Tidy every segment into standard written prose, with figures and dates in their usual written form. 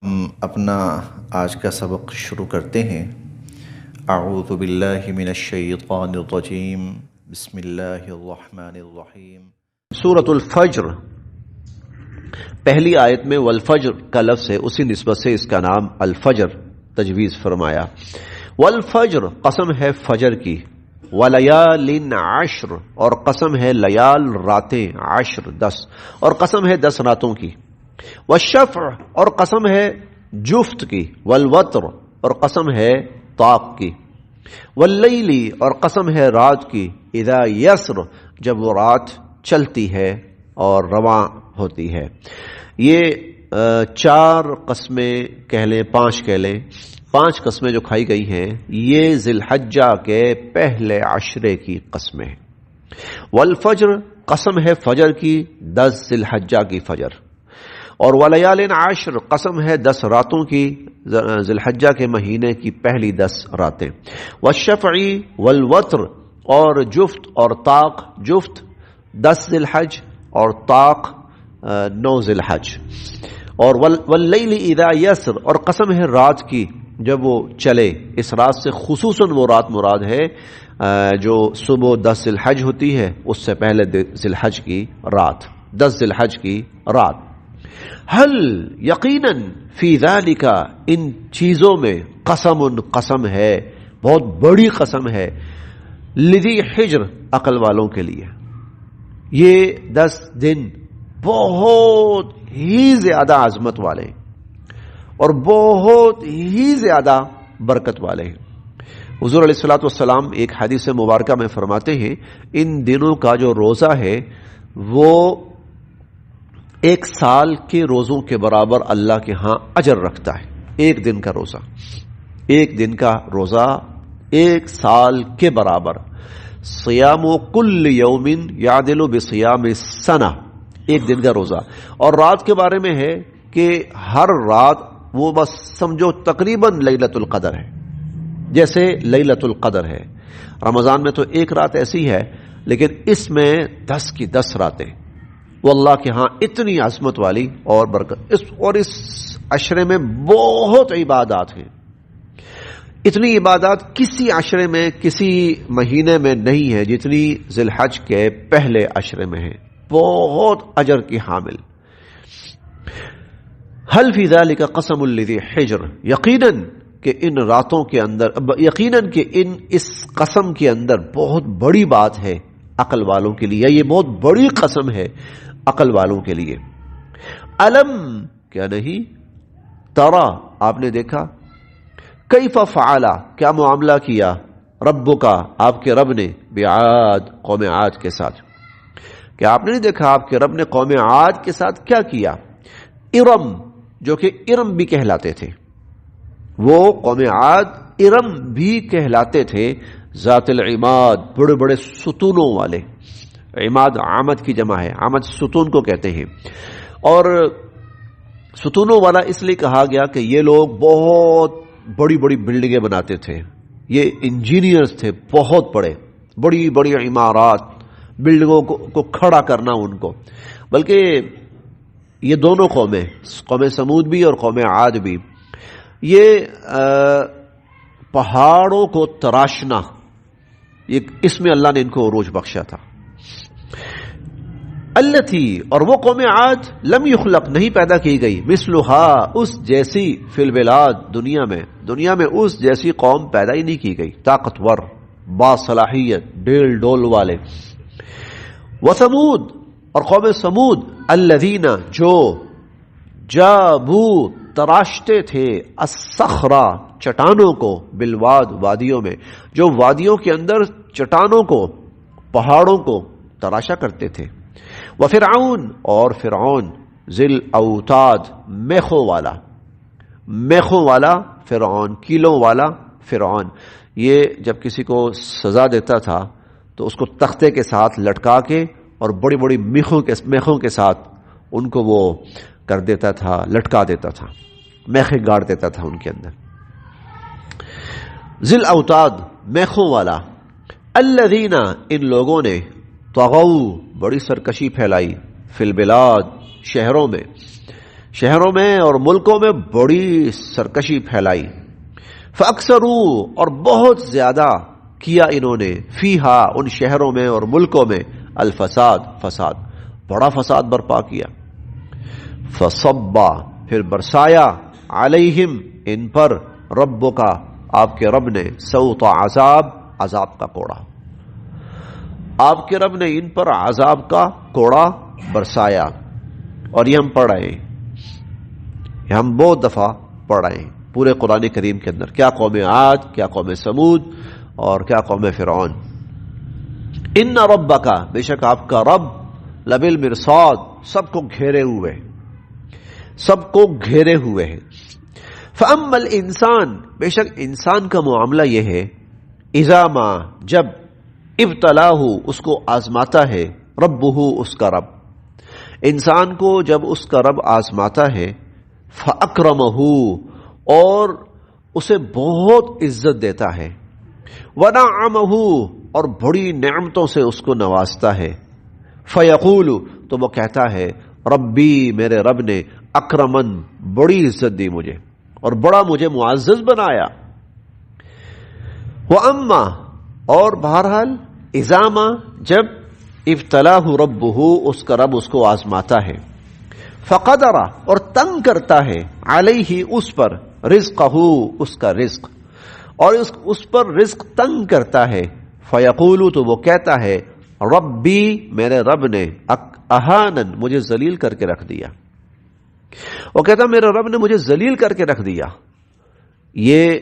ہم اپنا آج کا سبق شروع کرتے ہیں۔ اعوذ باللہ من الشیطان الرجیم، بسم اللہ الرحمن الرحیم۔ سورۃ الفجر پہلی آیت میں والفجر کا لفظ ہے، اسی نسبت سے اس کا نام الفجر تجویز فرمایا۔ والفجر قسم ہے فجر کی، ولیال عشر اور قسم ہے لیال راتیں، عشر 10 اور قسم ہے 10 راتوں کی، والشفع اور قسم ہے جفت کی، والوتر اور قسم ہے طاق کی، واللیل اور قسم ہے رات کی، اذا یسر جب وہ رات چلتی ہے اور رواں ہوتی ہے۔ یہ 4 قسمیں کہہ لیں، 5 کہہ لیں، 5 قسمیں جو کھائی گئی ہیں یہ ذی الحجہ کے پہلے عشرے کی قسمیں۔ والفجر قسم ہے فجر کی، 10 ذی الحجہ کی فجر، اور ولیال عشر قسم ہے 10 راتوں کی، ذی الحجہ کے مہینے کی پہلی 10 راتیں، والشفع والوتر اور جفت اور طاق، جفت 10 ذی الحج اور طاق 9 ذی الحج، اور واللیل اذا یسر اور قسم ہے رات کی جب وہ چلے۔ اس رات سے خصوصاً وہ رات مراد ہے جو صبح 10 ذی الحج ہوتی ہے، اس سے پہلے ذی الحج کی رات، 10 ذی الحج کی رات۔ حل یقیناً فی ذالک ان چیزوں میں قسم ہے، بہت بڑی قسم ہے، لذی حجر عقل والوں کے لیے۔ یہ 10 دن بہت ہی زیادہ عظمت والے اور بہت ہی زیادہ برکت والے ہیں۔ حضور علیہ الصلوۃ والسلام ایک حدیث مبارکہ میں فرماتے ہیں ان دنوں کا جو روزہ ہے وہ 1 سال کے روزوں کے برابر اللہ کے ہاں اجر رکھتا ہے۔ ایک دن کا روزہ، ایک دن کا روزہ 1 سال کے برابر۔ صیام کل یوم یعدل بصیام السنہ، ایک دن کا روزہ۔ اور رات کے بارے میں ہے کہ ہر رات وہ بس سمجھو تقریباً لیلۃ القدر ہے، جیسے لیلۃ القدر ہے۔ رمضان میں تو ایک رات ایسی ہے، لیکن اس میں 10 کی 10 راتیں، وہ اللہ کے ہاں اتنی عظمت والی اور برکت۔ اس عشرے میں بہت عبادات ہیں، اتنی عبادات کسی عشرے میں، کسی مہینے میں نہیں ہے جتنی ذی الحج کے پہلے عشرے میں ہے، بہت اجر کی حامل۔ حل فی ذالک قسم لذی حجر، یقیناً کہ ان راتوں کے اندر، یقیناً کہ اس قسم کے اندر بہت بڑی بات ہے عقل والوں کے لیے، یہ بہت بڑی قسم ہے عقل والوں کے لیے۔ علم کیا نہیں، ترا آپ نے دیکھا، کیف فعل کیا معاملہ کیا، ربک آپ کے رب نے، بعاد قوم عاد کے ساتھ، کیا آپ نے نہیں دیکھا آپ کے رب نے قوم عاد کے ساتھ کیا کیا۔ ارم جو کہ ارم بھی کہلاتے تھے، وہ قوم عاد ارم بھی کہلاتے تھے، ذات العماد بڑے بڑے ستونوں والے، عماد عمد کی جمع ہے، عمد ستون کو کہتے ہیں، اور ستونوں والا اس لیے کہا گیا کہ یہ لوگ بہت بڑی بڑی بلڈنگیں بناتے تھے، یہ انجینئرز تھے بہت بڑے، بڑی بڑی عمارات، بلڈنگوں کو کھڑا کرنا ان کو۔ بلکہ یہ دونوں قومیں، قوم سمود بھی اور قوم عاد بھی، یہ پہاڑوں کو تراشنا، اس میں اللہ نے ان کو عروج بخشا تھا۔ التی اور وہ قوم عاد لم یخلق نہیں پیدا کی گئی، مثلھا اس جیسی فی البلاد دنیا میں اس جیسی قوم پیدا ہی نہیں کی گئی، طاقتور، باصلاحیت، ڈیل ڈول والے۔ وثمود اور قوم سمود الذین جو جابو تراشتے تھے الصخرہ چٹانوں کو، بالواد وادیوں میں، جو وادیوں کے اندر چٹانوں کو، پہاڑوں کو تراشا کرتے تھے۔ وفرعون اور فرعون ذی الاوتاد میخوں والا فرعون، کیلوں والا فرعون، یہ جب کسی کو سزا دیتا تھا تو اس کو تختے کے ساتھ لٹکا کے اور بڑی بڑی میخوں کے ساتھ ان کو وہ کر دیتا تھا، لٹکا دیتا تھا، میخیں گاڑ دیتا تھا ان کے اندر۔ ذی الاوتاد میخوں والا، الذین ان لوگوں نے، طغوا بڑی سرکشی پھیلائی، فی البلاد شہروں میں، شہروں میں اور ملکوں میں بڑی سرکشی پھیلائی. فاکثروا اور بہت زیادہ کیا انہوں نے فیہا ان شہروں میں اور ملکوں میں الفساد فساد، بڑا فساد برپا کیا. فصبا پھر برسایا علیہم ان پر ربک آپ کے رب نے سوط عذاب عذاب کا کوڑا، آپ کے رب نے ان پر عذاب کا کوڑا برسایا. اور یہ ہم پڑھ رہے ہیں، یہ ہم بہت دفعہ پڑھ رہے ہیں پورے قرآن کریم کے اندر، کیا قوم عاد، کیا قوم سمود اور کیا قوم فرعون. ان ربک بے شک آپ کا رب لبالمرصاد سب کو گھیرے ہوئے، سب کو گھیرے ہوئے ہیں. فاما الانسان بے شک انسان کا معاملہ یہ ہے، اذا ما جب ابتلاہ اس کو آزماتا ہے، ربہ اس کا رب، انسان کو جب اس کا رب آزماتا ہے، فاکرمہ اور اسے بہت عزت دیتا ہے، ونعمہ اور بڑی نعمتوں سے اس کو نوازتا ہے، فیقول تو وہ کہتا ہے ربی میرے رب نے اکرمن بڑی عزت دی مجھے اور بڑا مجھے معزز بنایا. وَأَمَّا اور بہرحال اذا جب ابتلاہ ربہ اس کا رب اس کو آزماتا ہے، فقدر اور تنگ کرتا ہے علیہ اس پر رزقہ اس کا رزق، اور اس پر رزق تنگ کرتا ہے، فیقول تو وہ کہتا ہے ربی میرے رب نے اہانن مجھے ذلیل کر کے رکھ دیا. وہ کہتا میرے رب نے مجھے ذلیل کر کے رکھ دیا. یہ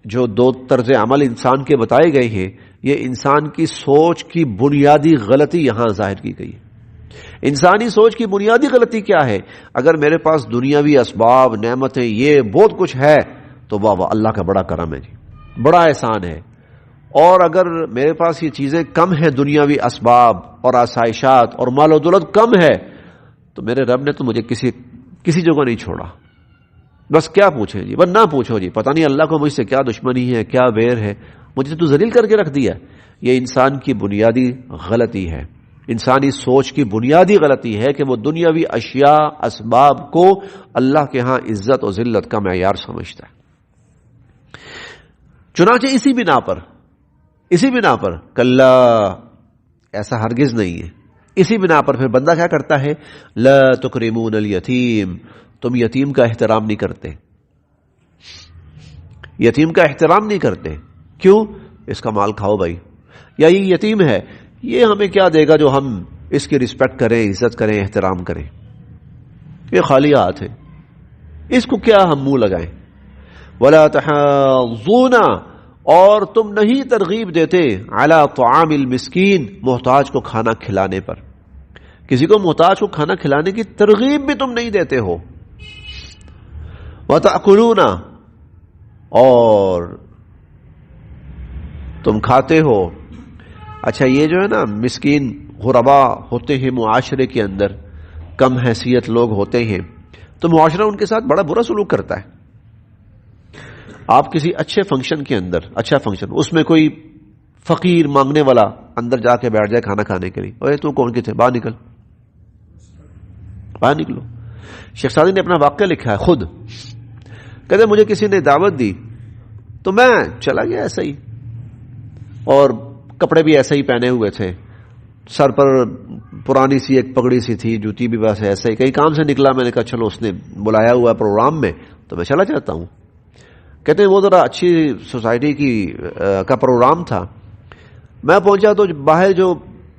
جو دو طرز عمل انسان کے بتائے گئے ہیں، یہ انسان کی سوچ کی بنیادی غلطی یہاں ظاہر کی گئی ہے. انسانی سوچ کی بنیادی غلطی کیا ہے؟ اگر میرے پاس دنیاوی اسباب نعمتیں یہ بہت کچھ ہے تو واہ واہ اللہ کا بڑا کرم ہے جی، بڑا احسان ہے. اور اگر میرے پاس یہ چیزیں کم ہیں، دنیاوی اسباب اور آسائشات اور مال و دولت کم ہے، تو میرے رب نے تو مجھے کسی جگہ نہیں چھوڑا. بس کیا پوچھیں جی، بس نہ پوچھو جی، پتہ نہیں اللہ کو مجھ سے کیا دشمنی ہے، کیا ویر ہے، مجھے تو ذلیل کر کے رکھ دیا. یہ انسان کی بنیادی غلطی ہے، انسانی سوچ کی بنیادی غلطی ہے کہ وہ دنیاوی اشیاء اسباب کو اللہ کے ہاں عزت و ذلت کا معیار سمجھتا ہے. چنانچہ اسی بنا پر کلا ایسا ہرگز نہیں ہے. اسی بنا پر پھر بندہ کیا کرتا ہے؟ لا تکرمون الیتیم تم یتیم کا احترام نہیں کرتے، یتیم کا احترام نہیں کرتے. کیوں؟ اس کا مال کھاؤ بھائی، یا یہ یتیم ہے یہ ہمیں کیا دے گا جو ہم اس کی رسپیکٹ کریں، عزت کریں، احترام کریں. یہ خالی ہاتھ ہے، اس کو کیا ہم منہ لگائیں. ولا تحاضون اور تم نہیں ترغیب دیتے علی طعام المسکین محتاج کو کھانا کھلانے پر، کسی کو محتاج کو کھانا کھلانے کی ترغیب بھی تم نہیں دیتے ہو. وتأکلون اور تم کھاتے ہو. اچھا یہ جو ہے نا مسکین غربا ہوتے ہیں معاشرے کے اندر، کم حیثیت لوگ ہوتے ہیں، تو معاشرہ ان کے ساتھ بڑا برا سلوک کرتا ہے. آپ کسی اچھے فنکشن کے اندر، اچھا فنکشن، اس میں کوئی فقیر مانگنے والا اندر جا کے بیٹھ جائے کھانا کھانے کے لیے، اوے تو کون کے تھے، باہر نکل، باہر نکلو. شیخ سعدی نے اپنا واقعہ لکھا ہے خود، کہتے مجھے کسی نے دعوت دی تو میں چلا گیا ایسا ہی، اور کپڑے بھی ایسے ہی پہنے ہوئے تھے، سر پر پرانی سی ایک پگڑی سی تھی، جوتی بھی بس ایسے ہی. کہیں کام سے نکلا، میں نے کہا چلو اس نے بلایا ہوا پروگرام میں تو میں چلا جاتا ہوں. کہتے ہیں وہ ذرا اچھی سوسائٹی کا پروگرام تھا. میں پہنچا تو باہر جو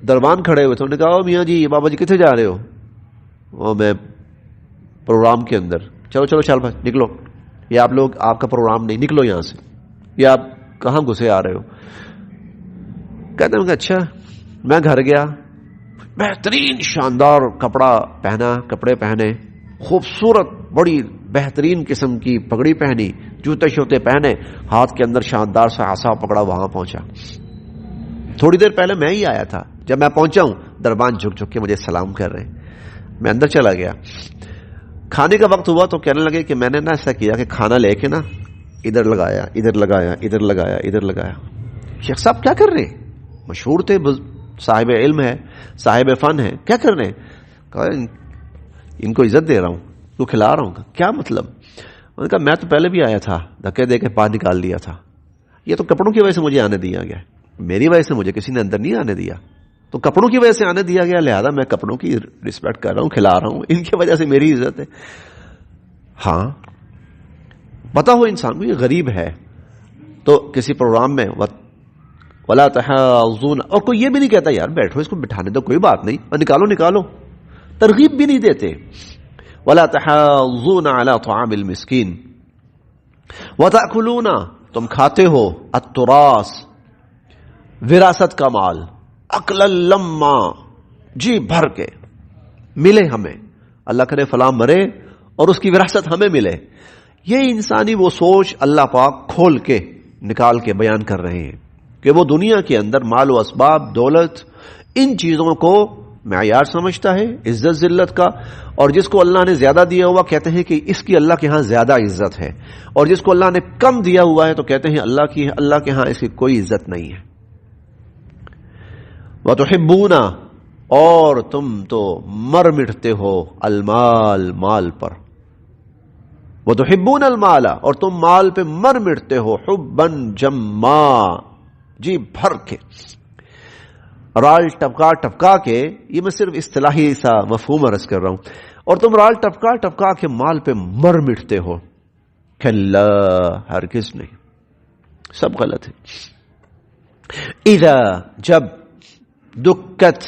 دربان کھڑے ہوئے تھے انہوں نے کہا میاں جی بابا جی کتنے جا رہے ہو؟ وہ میں پروگرام کے اندر. چلو چلو چل بھائی نکلو، یہ آپ لوگ آپ کا پروگرام نہیں، نکلو یہاں سے، یہ آپ کہاں گھسے آ رہے ہو؟ کہتے ہیں کہ اچھا. میں گھر گیا، بہترین شاندار کپڑے پہنے، خوبصورت بڑی بہترین قسم کی پگڑی پہنی، جوتے شوتے پہنے، ہاتھ کے اندر شاندار سا عصا پکڑا، وہاں پہنچا. تھوڑی دیر پہلے میں ہی آیا تھا، جب میں پہنچا ہوں دربان جھک جھک کے مجھے سلام کر رہے ہیں. میں اندر چلا گیا، کھانے کا وقت ہوا تو کہنے لگے کہ میں نے نا ایسا کیا کہ کھانا لے کے نا ادھر لگایا ادھر لگایا ادھر لگایا ادھر لگایا. شیخ صاحب کیا کر رہے ہیں؟ مشہور تھے، صاحب علم ہے، صاحب فن ہے، کیا کر رہے ہیں؟ کہا ان کو عزت دے رہا ہوں. تو کھلا رہا ہوں. کیا مطلب؟ میں نے کہا میں تو پہلے بھی آیا تھا, دھکے دے کے باہر نکال لیا تھا. یہ تو کپڑوں کی وجہ سے مجھے آنے دیا گیا, میری وجہ سے مجھے کسی نے اندر نہیں آنے دیا. تو کپڑوں کی وجہ سے آنے دیا گیا, لہذا میں کپڑوں کی رسپیکٹ کر رہا ہوں, کھلا رہا ہوں, ان کی وجہ سے میری عزت ہے. ہاں پتا ہو انسان کو یہ غریب ہے, تو کسی پروگرام میں ولا تحاضون, اور کوئی یہ بھی نہیں کہتا یار بیٹھو اس کو بٹھانے دو, کوئی بات نہیں, اور نکالو, ترغیب بھی نہیں دیتے. ولا تحاضون علی طعام المسکین وتأکلون, تم کھاتے ہو التراث, وراثت کا مال, اکلا لما, جی بھر کے, ملے ہمیں, اللہ کرے فلاں مرے اور اس کی وراثت ہمیں ملے. یہ انسانی وہ سوچ اللہ پاک کھول کے نکال کے بیان کر رہے ہیں کہ وہ دنیا کے اندر مال و اسباب, دولت, ان چیزوں کو معیار سمجھتا ہے عزت ذلت کا, اور جس کو اللہ نے زیادہ دیا ہوا کہتے ہیں کہ اس کی اللہ کے ہاں زیادہ عزت ہے, اور جس کو اللہ نے کم دیا ہوا ہے تو کہتے ہیں اللہ کے ہاں اس کی کوئی عزت نہیں ہے. وَتُحِبُّونَ, اور تم تو مر مٹتے ہو المال, مال پر. وَتُحِبُّونَ الْمَالَ, اور تم مال پہ مر مٹتے ہو حُبًّا جَمًّا, جی بھر کے. رال ٹپکا کے, یہ میں صرف اصطلاحی سا مفہوم عرض کر رہا ہوں, اور تم رال ٹپکا کے مال پہ مر مٹتے ہو. کھلا, ہرگز نہیں, سب غلط ہے. اذا, جب, دکت,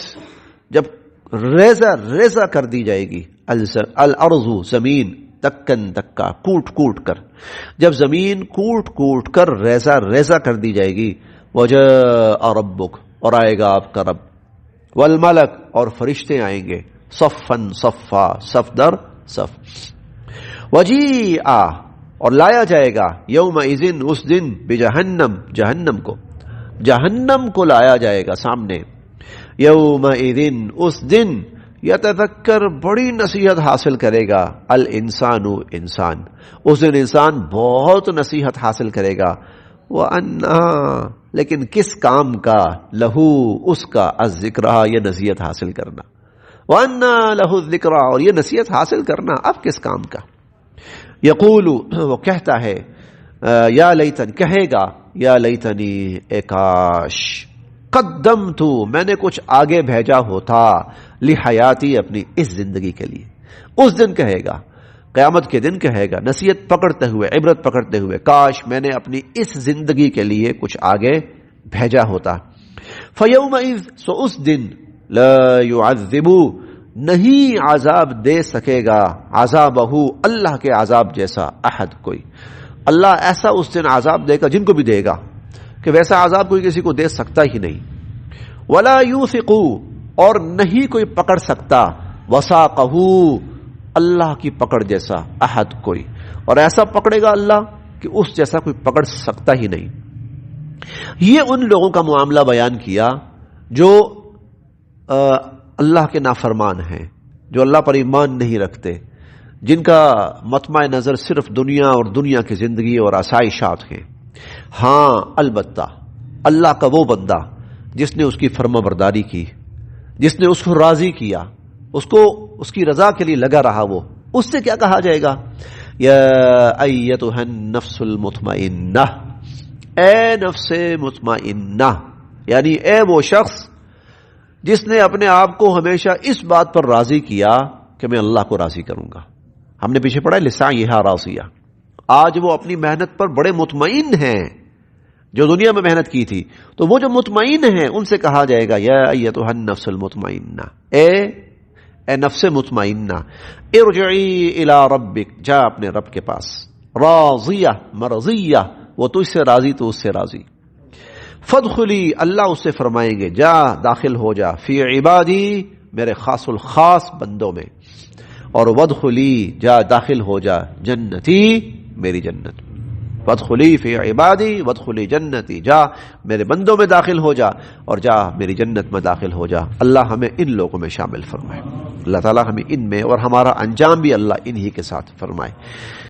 جب ریزہ کر دی جائے گی, الارض, زمین, دکن دکا, کوٹ کر, جب زمین کوٹ کر ریزہ کر دی جائے گی. وجاء ربک, اور آئے گا آپ کا رب. والملک, اور فرشتے آئیں گے. صفاً صفا, صف در صف. وجیء, اور لایا جائے گا یومئذ, اس دن, بجہنم, جہنم کو لایا جائے گا سامنے. یومئذ, اس دن, یتذکر, بڑی نصیحت حاصل کرے گا, الانسان, انسان, اس دن انسان بہت نصیحت حاصل کرے گا. وَأَنَّا, لیکن کس کام کا, لہو, اس کا, الذکرہ, یہ نصیحت حاصل کرنا. وَأَنَّا لَهُ الذکرہ, اور یہ نصیحت حاصل کرنا اب کس کام کا. یقول, وہ کہتا ہے, یا لیتن, کہے گا, یا لیتنی, اے کاش, قدمت, میں نے کچھ آگے بھیجا ہوتا, لحیاتی, اپنی اس زندگی کے لیے. اس دن کہے گا, قیامت کے دن کہے گا, نصیحت پکڑتے ہوئے, عبرت پکڑتے ہوئے, کاش میں نے اپنی اس زندگی کے لیے کچھ آگے بھیجا ہوتا. فیومئذ, سو اس دن, لا يعذب, نہیں عذاب دے سکے گا, عذابہ, اللہ کے عذاب جیسا, احد, کوئی. اللہ ایسا اس دن عذاب دے گا, جن کو بھی دے گا, کہ ویسا عذاب کوئی کسی کو دے سکتا ہی نہیں. ولا یوثق, اور نہیں کوئی پکڑ سکتا, وثاقہ, اللہ کی پکڑ جیسا, احد, کوئی. اور ایسا پکڑے گا اللہ کہ اس جیسا کوئی پکڑ سکتا ہی نہیں. یہ ان لوگوں کا معاملہ بیان کیا جو اللہ کے نافرمان ہیں, جو اللہ پر ایمان نہیں رکھتے, جن کا مطمع نظر صرف دنیا اور دنیا کی زندگی اور آسائشات ہیں. ہاں البتہ اللہ کا وہ بندہ جس نے اس کی فرما برداری کی, جس نے اس کو راضی کیا, اس کو اس کی رضا کے لیے لگا رہا, وہ, اس سے کیا کہا جائے گا, یا ایتھا النفس المطمئنہ, اے نفس مطمئنہ, یعنی اے وہ شخص جس نے اپنے آپ کو ہمیشہ اس بات پر راضی کیا کہ میں اللہ کو راضی کروں گا. ہم نے پیچھے پڑھا لسعیہا راضیہ, آج وہ اپنی محنت پر بڑے مطمئن ہیں, جو دنیا میں محنت کی تھی. تو وہ جو مطمئن ہیں ان سے کہا جائے گا, یا ایتھا النفس المطمئنہ, اے نفس مطمئنہ, ارجعی الی ربک, جا اپنے رب کے پاس, راضیہ, مرضیہ, وہ تجھ سے راضی تو اس سے راضی. فادخلی, اللہ اس سے فرمائیں گے, جا داخل ہو جا, فی عبادی, میرے خاص الخاص بندوں میں, اور وادخلی, جا داخل ہو جا, جنتی, میری جنت. وادخلی فی عبادی وادخلی جنتی, جا میرے بندوں میں داخل ہو جا اور جا میری جنت میں داخل ہو جا. اللہ ہمیں ان لوگوں میں شامل فرمائے, اللہ تعالی ہمیں ان میں, اور ہمارا انجام بھی اللہ انہی کے ساتھ فرمائے.